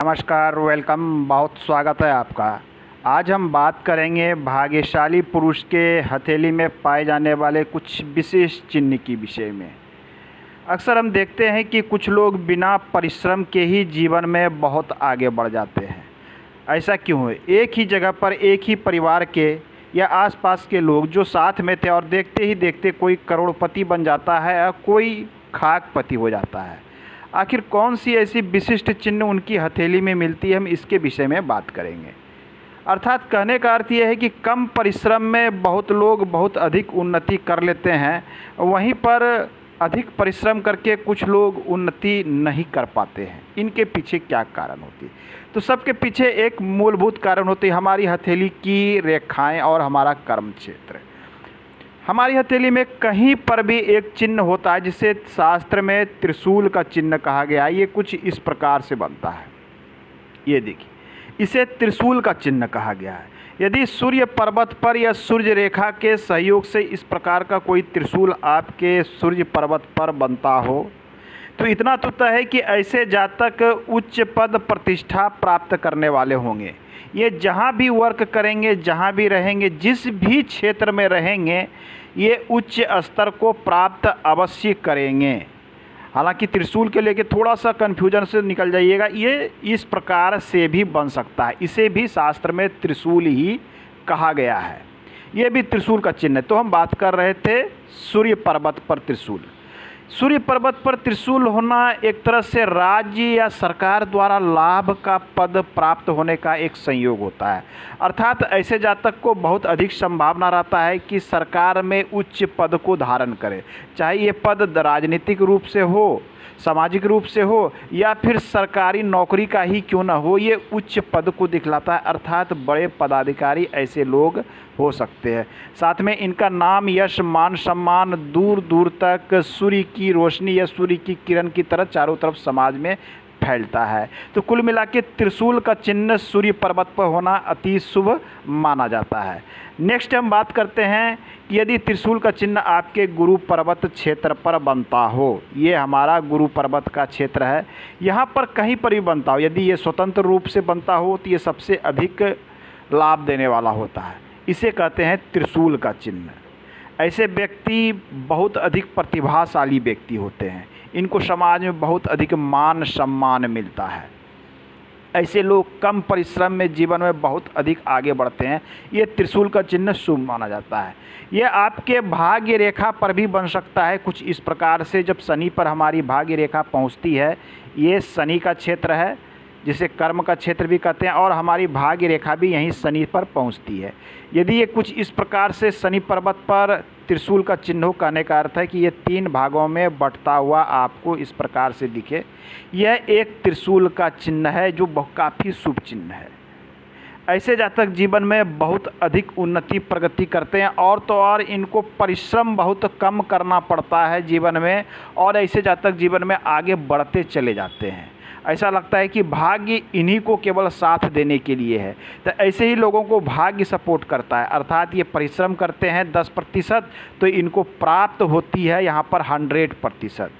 नमस्कार, वेलकम, बहुत स्वागत है आपका। आज हम बात करेंगे भाग्यशाली पुरुष के हथेली में पाए जाने वाले कुछ विशेष चिन्ह की विषय में। अक्सर हम देखते हैं कि कुछ लोग बिना परिश्रम के ही जीवन में बहुत आगे बढ़ जाते हैं। ऐसा क्यों है? एक ही जगह पर एक ही परिवार के या आसपास के लोग जो साथ में थे और देखते ही देखते कोई करोड़पति बन जाता है और कोई खाकपति हो जाता है। आखिर कौन सी ऐसी विशिष्ट चिन्ह उनकी हथेली में मिलती है, हम इसके विषय में बात करेंगे। अर्थात कहने का अर्थ यह है कि कम परिश्रम में बहुत लोग बहुत अधिक उन्नति कर लेते हैं, वहीं पर अधिक परिश्रम करके कुछ लोग उन्नति नहीं कर पाते हैं। इनके पीछे क्या कारण होती है? तो सबके पीछे एक मूलभूत कारण होती है हमारी हथेली की रेखाएं और हमारा कर्म क्षेत्र। हमारी हथेली में कहीं पर भी एक चिन्ह होता है जिसे शास्त्र में त्रिशूल का चिन्ह कहा गया है। ये कुछ इस प्रकार से बनता है, ये देखिए, इसे त्रिशूल का चिन्ह कहा गया है। यदि सूर्य पर्वत पर या सूर्य रेखा के सहयोग से इस प्रकार का कोई त्रिशूल आपके सूर्य पर्वत पर बनता हो तो इतना तो तय है कि ऐसे जातक उच्च पद प्रतिष्ठा प्राप्त करने वाले होंगे। ये जहाँ भी वर्क करेंगे, जहाँ भी रहेंगे, जिस भी क्षेत्र में रहेंगे, ये उच्च स्तर को प्राप्त अवश्य करेंगे। हालांकि त्रिशूल के लेके थोड़ा सा कन्फ्यूजन से निकल जाइएगा, ये इस प्रकार से भी बन सकता है। इसे भी शास्त्र में त्रिशूल ही कहा गया है। ये भी त्रिशूल का चिन्ह है। तो हम बात कर रहे थे सूर्य पर्वत पर त्रिशूल। सूर्य पर्वत पर त्रिशूल होना एक तरह से राज्य या सरकार द्वारा लाभ का पद प्राप्त होने का एक संयोग होता है। अर्थात ऐसे जातक को बहुत अधिक संभावना रहता है कि सरकार में उच्च पद को धारण करे, चाहे ये पद राजनीतिक रूप से हो, सामाजिक रूप से हो या फिर सरकारी नौकरी का ही क्यों ना हो, ये उच्च पद को दिखलाता है। अर्थात बड़े पदाधिकारी ऐसे लोग हो सकते हैं। साथ में इनका नाम, यश, मान, सम्मान दूर दूर तक सूर्य की रोशनी या सूर्य की किरण की तरह चारों तरफ समाज में फैलता है। तो कुल मिला के त्रिशूल का चिन्ह सूर्य पर्वत पर होना अति शुभ माना जाता है। नेक्स्ट हम बात करते हैं कि यदि त्रिशूल का चिन्ह आपके गुरु पर्वत क्षेत्र पर बनता हो, ये हमारा गुरु पर्वत का क्षेत्र है, यहाँ पर कहीं पर भी बनता हो, यदि ये स्वतंत्र रूप से बनता हो तो ये सबसे अधिक लाभ देने वाला होता है। इसे कहते हैं त्रिशूल का चिन्ह। ऐसे व्यक्ति बहुत अधिक प्रतिभाशाली व्यक्ति होते हैं, इनको समाज में बहुत अधिक मान सम्मान मिलता है। ऐसे लोग कम परिश्रम में जीवन में बहुत अधिक आगे बढ़ते हैं। ये त्रिशूल का चिन्ह शुभ माना जाता है। ये आपके भाग्य रेखा पर भी बन सकता है कुछ इस प्रकार से। जब शनि पर हमारी भाग्य रेखा पहुंचती है, ये शनि का क्षेत्र है जिसे कर्म का क्षेत्र भी कहते हैं, और हमारी भाग्य रेखा भी यहीं शनि पर पहुंचती है। यदि ये कुछ इस प्रकार से शनि पर्वत पर त्रिशूल का चिन्ह हो, कहने का अर्थ है कि ये 3 भागों में बंटता हुआ आपको इस प्रकार से दिखे, यह एक त्रिशूल का चिन्ह है जो काफ़ी शुभ चिन्ह है। ऐसे जातक जीवन में बहुत अधिक उन्नति प्रगति करते हैं, और तो और इनको परिश्रम बहुत कम करना पड़ता है जीवन में, और ऐसे जातक जीवन में आगे बढ़ते चले जाते हैं। ऐसा लगता है कि भाग्य इन्हीं को केवल साथ देने के लिए है। तो ऐसे ही लोगों को भाग्य सपोर्ट करता है। अर्थात ये परिश्रम करते हैं 10% तो इनको प्राप्त होती है यहाँ पर 100%।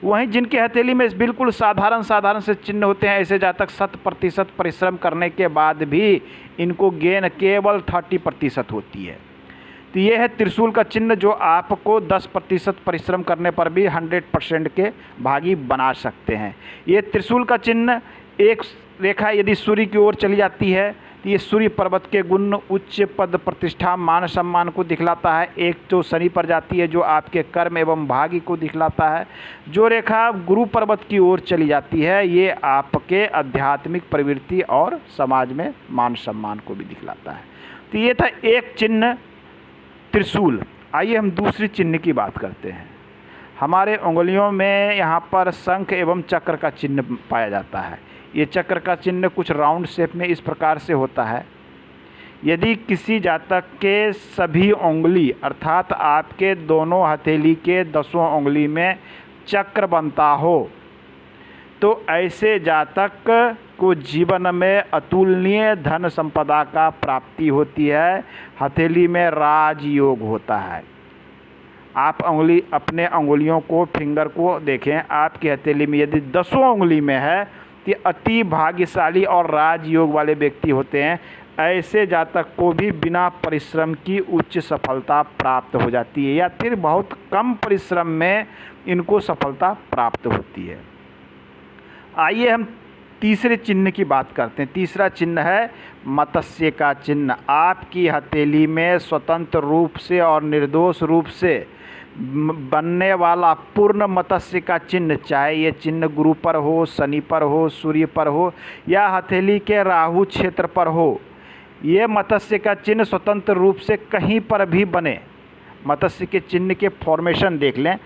वहीं जिनके हथेली में बिल्कुल साधारण से चिन्ह होते हैं, ऐसे जातक 100% परिश्रम करने के बाद भी इनको गेन केवल 30% होती है। तो ये है त्रिशूल का चिन्ह जो आपको 10% परिश्रम करने पर भी 100% के भागी बना सकते हैं। ये त्रिशूल का चिन्ह, एक रेखा यदि सूर्य की ओर चली जाती है तो ये सूर्य पर्वत के गुण, उच्च पद प्रतिष्ठा, मान सम्मान को दिखलाता है। एक तो शनि पर जाती है जो आपके कर्म एवं भाग्य को दिखलाता है। जो रेखा गुरु पर्वत की ओर चली जाती है ये आपके आध्यात्मिक प्रवृत्ति और समाज में मान सम्मान को भी दिखलाता है। तो ये था एक चिन्ह त्रिशूल। आइए हम दूसरी चिन्ह की बात करते हैं। हमारे उंगलियों में यहाँ पर शंख एवं चक्र का चिन्ह पाया जाता है। ये चक्र का चिन्ह कुछ राउंड शेप में इस प्रकार से होता है। यदि किसी जातक के सभी उंगली अर्थात आपके दोनों हथेली के 10 उंगली में चक्र बनता हो तो ऐसे जातक को जीवन में अतुलनीय धन संपदा का प्राप्ति होती है। हथेली में राजयोग होता है। आप अपने उंगलियों को, फिंगर को देखें, आपकी हथेली में यदि 10 उंगली में है तो ये अति भाग्यशाली और राजयोग वाले व्यक्ति होते हैं। ऐसे जातक को भी बिना परिश्रम की उच्च सफलता प्राप्त हो जाती है या फिर बहुत कम परिश्रम में इनको सफलता प्राप्त होती है। आइए हम तीसरे चिन्ह की बात करते हैं। तीसरा चिन्ह है मत्स्य का चिन्ह। आपकी हथेली में स्वतंत्र रूप से और निर्दोष रूप से बनने वाला पूर्ण मत्स्य का चिन्ह, चाहे ये चिन्ह गुरु पर हो, शनि पर हो, सूर्य पर हो या हथेली के राहु क्षेत्र पर हो, ये मत्स्य का चिन्ह स्वतंत्र रूप से कहीं पर भी बने। मत्स्य के चिन्ह के फॉर्मेशन देख लें,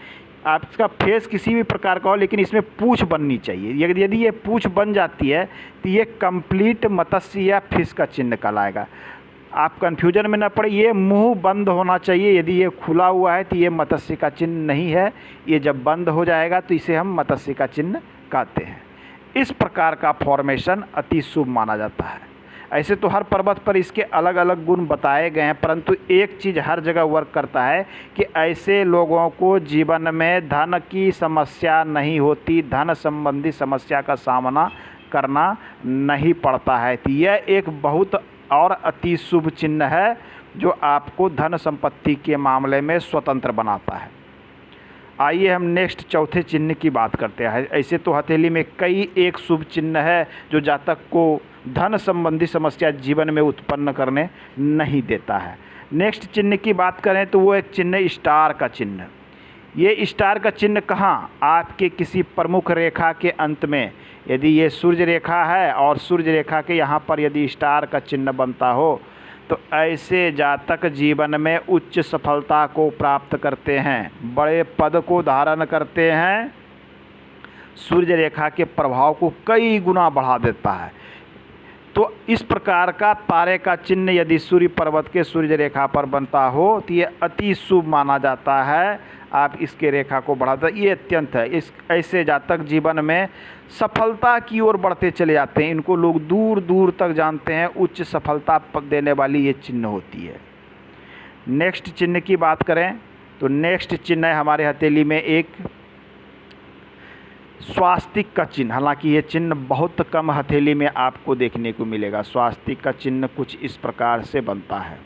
आपका फेस किसी भी प्रकार का हो लेकिन इसमें पूँछ बननी चाहिए। यदि ये पूँछ बन जाती है तो ये कंप्लीट मत्स्य या फिश का चिन्ह कहलाएगा। आप कन्फ्यूजन में न पड़े, ये मुंह बंद होना चाहिए। यदि ये खुला हुआ है तो ये मत्स्य का चिन्ह नहीं है। ये जब बंद हो जाएगा तो इसे हम मत्स्य का चिन्ह कहते हैं। इस प्रकार का फॉर्मेशन अति शुभ माना जाता है। ऐसे तो हर पर्वत पर इसके अलग अलग गुण बताए गए हैं, परंतु एक चीज़ हर जगह वर्क करता है कि ऐसे लोगों को जीवन में धन की समस्या नहीं होती, धन संबंधी समस्या का सामना करना नहीं पड़ता है। तो यह एक बहुत और अति शुभ चिन्ह है जो आपको धन संपत्ति के मामले में स्वतंत्र बनाता है। आइए हम नेक्स्ट चौथे चिन्ह की बात करते हैं। ऐसे तो हथेली में कई एक शुभ चिन्ह है जो जातक को धन संबंधी समस्या जीवन में उत्पन्न करने नहीं देता है। नेक्स्ट चिन्ह की बात करें तो वो एक चिन्ह स्टार का चिन्ह। ये स्टार का चिन्ह कहाँ? आपके किसी प्रमुख रेखा के अंत में यदि ये सूर्य रेखा है और सूर्य रेखा के यहाँ पर यदि स्टार का चिन्ह बनता हो तो ऐसे जातक जीवन में उच्च सफलता को प्राप्त करते हैं, बड़े पद को धारण करते हैं। सूर्य रेखा के प्रभाव को कई गुना बढ़ा देता है। तो इस प्रकार का तारे का चिन्ह यदि सूर्य पर्वत के सूर्य रेखा पर बनता हो तो ये अति शुभ माना जाता है। आप इसके रेखा को बढ़ाते, ये अत्यंत है। इस ऐसे जातक जीवन में सफलता की ओर बढ़ते चले जाते हैं। इनको लोग दूर दूर तक जानते हैं। उच्च सफलता देने वाली ये चिन्ह होती है। नेक्स्ट चिन्ह की बात करें तो नेक्स्ट चिन्ह है हमारे हथेली में एक स्वास्तिक का चिन्ह। हालांकि ये चिन्ह बहुत कम हथेली में आपको देखने को मिलेगा। स्वास्तिक का चिन्ह कुछ इस प्रकार से बनता है।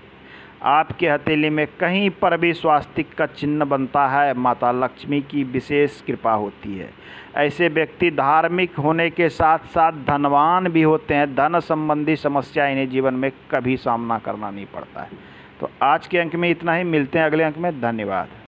आपके हथेली में कहीं पर भी स्वास्तिक का चिन्ह बनता है, माता लक्ष्मी की विशेष कृपा होती है। ऐसे व्यक्ति धार्मिक होने के साथ साथ धनवान भी होते हैं। धन संबंधी समस्या इन्हें जीवन में कभी सामना करना नहीं पड़ता है। तो आज के अंक में इतना ही, मिलते हैं अगले अंक में। धन्यवाद।